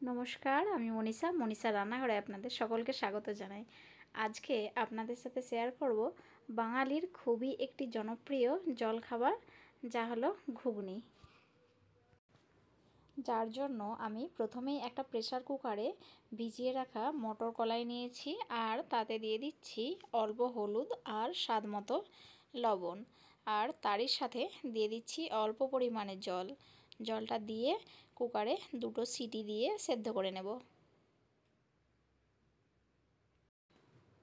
নমস্কার, আমি মনীষা রান্নাঘরে আপনাদের সকলকে স্বাগত জানাই। আজকে আপনাদের সাথে শেয়ার করব বাঙালির খুবই একটি জনপ্রিয় জলখাবার, যা হলো ঘুগনি। যার জন্য আমি প্রথমেই একটা প্রেসার কুকারে ভিজিয়ে রাখা মটর কলাই নিয়েছি, আর তাতে দিয়ে দিচ্ছি অল্প হলুদ আর স্বাদ মতো লবণ, আর তারই সাথে দিয়ে দিচ্ছি অল্প পরিমাণে জল। জলটা দিয়ে কুকারে 2টো সিটি দিয়ে সেদ্ধ করে নেব।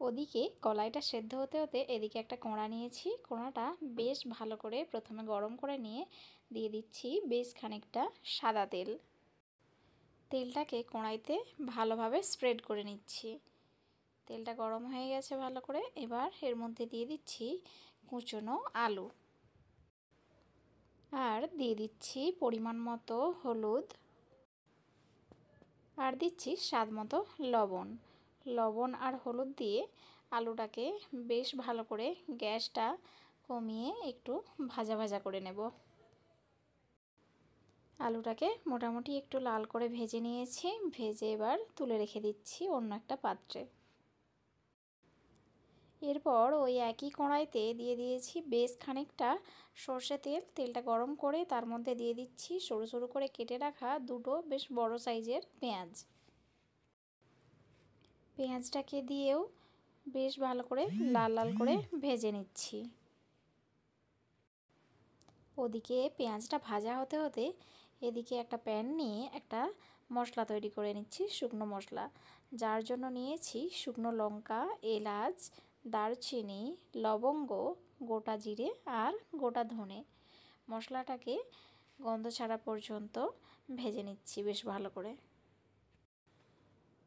ওদিকে কলাইটা সেদ্ধ হতে হতে এদিকে একটা কোঁড়া নিয়েছি। কোঁড়াটা বেশ ভালো করে প্রথমে গরম করে নিয়ে দিয়ে দিচ্ছি বেশ খানিকটা সাদা তেল। তেলটাকে কড়াইতে ভালোভাবে স্প্রেড করে নিচ্ছি। তেলটা গরম হয়ে গেছে ভালো করে। এবার এর মধ্যে দিয়ে দিচ্ছি কুচনো আলু, আর দিয়ে দিচ্ছি পরিমাণ মতো হলুদ, আর দিচ্ছি স্বাদ মতো লবণ। লবণ আর হলুদ দিয়ে আলুটাকে বেশ ভালো করে গ্যাসটা কমিয়ে একটু ভাজা ভাজা করে নেব। আলুটাকে মোটামুটি একটু লাল করে ভেজে নিয়েছি। ভেজে এবার তুলে রেখে দিচ্ছি অন্য একটা পাত্রে। এরপর ওই একই কড়াইতে দিয়ে দিয়েছি বেশ খানিকটা সর্ষে তেল। তেলটা গরম করে তার মধ্যে দিয়ে দিচ্ছি সরু সরু করে কেটে রাখা 2টো বেশ বড় সাইজের পেঁয়াজ। পেঁয়াজটাকে দিয়েও বেশ ভালো করে লাল লাল করে ভেজে নিচ্ছি। ওদিকে পেঁয়াজটা ভাজা হতে হতে এদিকে একটা প্যান নিয়ে একটা মশলা তৈরি করে নিচ্ছি, শুকনো মশলা। যার জন্য নিয়েছি শুকনো লঙ্কা, এলাচ, দারচিনি, লবঙ্গ, গোটা জিরে আর গোটা ধনে। মশলাটাকে গন্ধ ছাড়া পর্যন্ত ভেজে নিচ্ছি বেশ ভালো করে।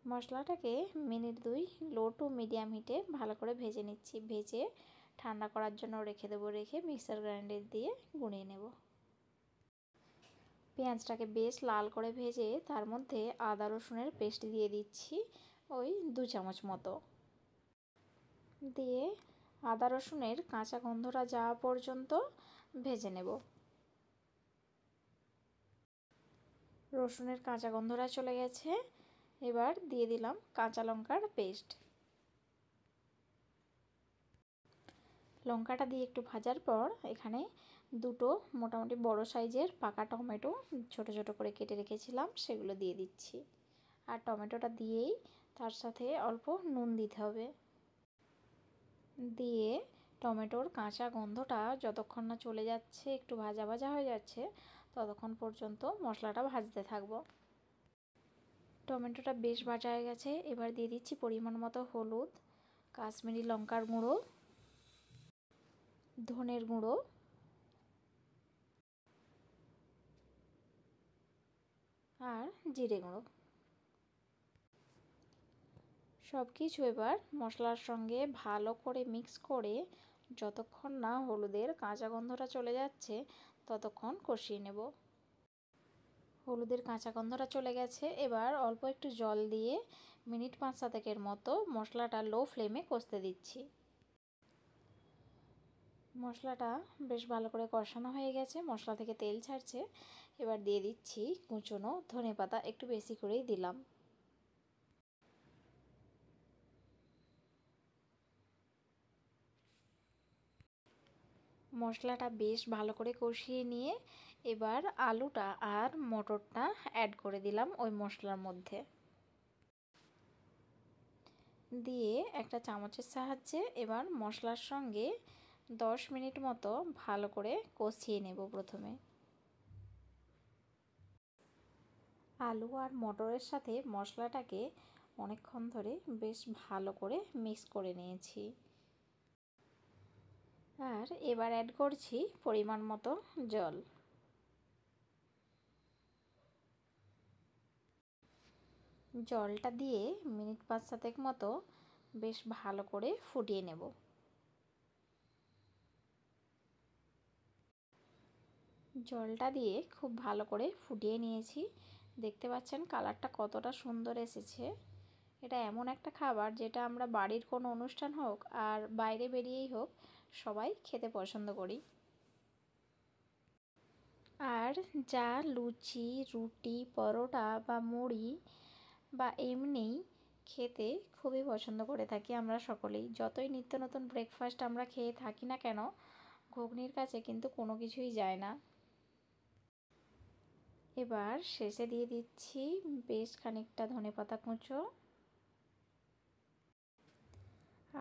মশলাটাকে মিনিট 2 লো টু মিডিয়াম হিটে ভালো করে ভেজে নিচ্ছি। ভেজে ঠান্ডা করার জন্য রেখে দেবো। রেখে মিক্সার গ্রাইন্ডার দিয়ে গুঁড়িয়ে নেব। পেঁয়াজটাকে বেশ লাল করে ভেজে তার মধ্যে আদা রসুনের পেস্ট দিয়ে দিচ্ছি ওই 2 চামচ মতো। দিয়ে আদা রসুনের কাঁচা গন্ধটা যাওয়া পর্যন্ত ভেজে নেব। রসুনের কাঁচা গন্ধটা চলে গেছে। এবার দিয়ে দিলাম কাঁচা লঙ্কার পেস্ট। লঙ্কাটা দিয়ে একটু ভাজার পর এখানে 2টো মোটামুটি বড় সাইজের পাকা টমেটো ছোট ছোট করে কেটে রেখেছিলাম, সেগুলো দিয়ে দিচ্ছি। আর টমেটোটা দিয়েই তার সাথে অল্প নুন দিতে হবে। দিয়ে টমেটোর কাঁচা গন্ধটা যতক্ষণ না চলে যাচ্ছে, একটু ভাজা ভাজা হয়ে যাচ্ছে, ততক্ষণ পর্যন্ত মশলাটা ভাজতে থাকবো। টমেটোটা বেশ ভাজা হয়ে গেছে। এবার দিয়ে দিচ্ছি পরিমাণ মতো হলুদ, কাশ্মীরি লঙ্কার গুঁড়ো, ধনের গুঁড়ো, আর জিরে গুঁড়ো। সব কিছু এবার মশলার সঙ্গে ভালো করে মিক্স করে যতক্ষণ না হলুদের কাঁচা গন্ধটা চলে যাচ্ছে ততক্ষণ কষিয়ে নেব। হলুদের কাঁচা গন্ধটা চলে গেছে। এবার অল্প একটু জল দিয়ে মিনিট 5-7 মতো মশলাটা লো ফ্লেমে কষতে দিচ্ছি। মশলাটা বেশ ভালো করে কষানো হয়ে গেছে, মশলা থেকে তেল ছাড়ছে। এবার দিয়ে দিচ্ছি কুচনো ধনেপাতা, একটু বেশি করেই দিলাম। মশলাটা বেশ ভালো করে কষিয়ে নিয়ে এবার আলুটা আর মটরটা অ্যাড করে দিলাম ওই মশলার মধ্যে। দিয়ে একটা চামচের সাহায্যে এবার মশলার সঙ্গে 10 মিনিট মতো ভালো করে কষিয়ে নেব। প্রথমে আলু আর মটরের সাথে মশলাটাকে অনেকক্ষণ ধরে বেশ ভালো করে মিক্স করে নিয়েছি। আর এবার অ্যাড করছি পরিমাণ মতো জল। জলটা দিয়ে মিনিট 5-7 মতো বেশ ভালো করে ফুটিয়ে নেব। জলটা দিয়ে খুব ভালো করে ফুটিয়ে নিয়েছি। দেখতে পাচ্ছেন কালারটা কতটা সুন্দর এসেছে। এটা এমন একটা খাবার যেটা আমরা বাড়ির কোনো অনুষ্ঠান হোক আর বাইরে বেরিয়েই হোক সবাই খেতে পছন্দ করি। আর যা লুচি, রুটি, পরোটা বা মুড়ি বা এমনিই খেতে খুবই পছন্দ করে থাকি আমরা সকলেই। যতই নিত্য নতুন ব্রেকফাস্ট আমরা খেয়ে থাকি না কেন, ঘুগনির কাছে কিন্তু কোনো কিছুই যায় না। এবার শেষে দিয়ে দিচ্ছি বেশ খানিকটা ধনেপাতা কুঁচো,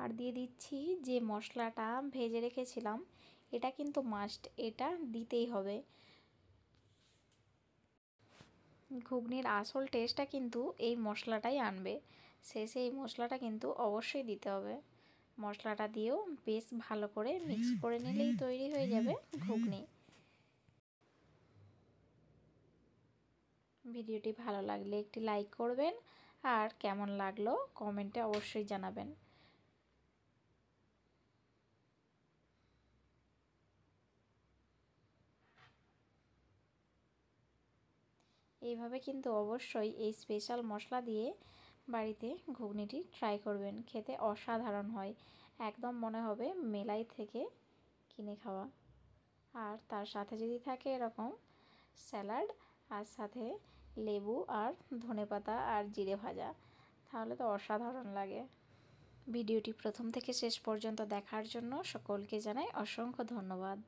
আর দিয়ে দিচ্ছি যে মশলাটা ভেজে রেখেছিলাম, এটা কিন্তু মাস্ট, এটা দিতেই হবে। ঘুগনির আসল টেস্টটা কিন্তু এই মশলাটাই আনবে। শেষে এই মশলাটা কিন্তু অবশ্যই দিতে হবে। মশলাটা দিয়েও বেশ ভালো করে মিক্স করে নিলেই তৈরি হয়ে যাবে ঘুগনি। ভিডিওটি ভালো লাগলে একটি লাইক করবেন, আর কেমন লাগলো কমেন্টে অবশ্যই জানাবেন। এইভাবে কিন্তু অবশ্যই এই স্পেশাল মশলা দিয়ে বাড়িতে ঘুগনিটি ট্রাই করবেন, খেতে অসাধারণ হয়। একদম মনে হবে মেলাই থেকে কিনে খাওয়া। আর তার সাথে যদি থাকে এরকম স্যালাড, আর সাথে লেবু আর ধনেপাতা আর জিরে ভাজা, তাহলে তো অসাধারণ লাগে। ভিডিওটি প্রথম থেকে শেষ পর্যন্ত দেখার জন্য সকলকে জানাই অসংখ্য ধন্যবাদ।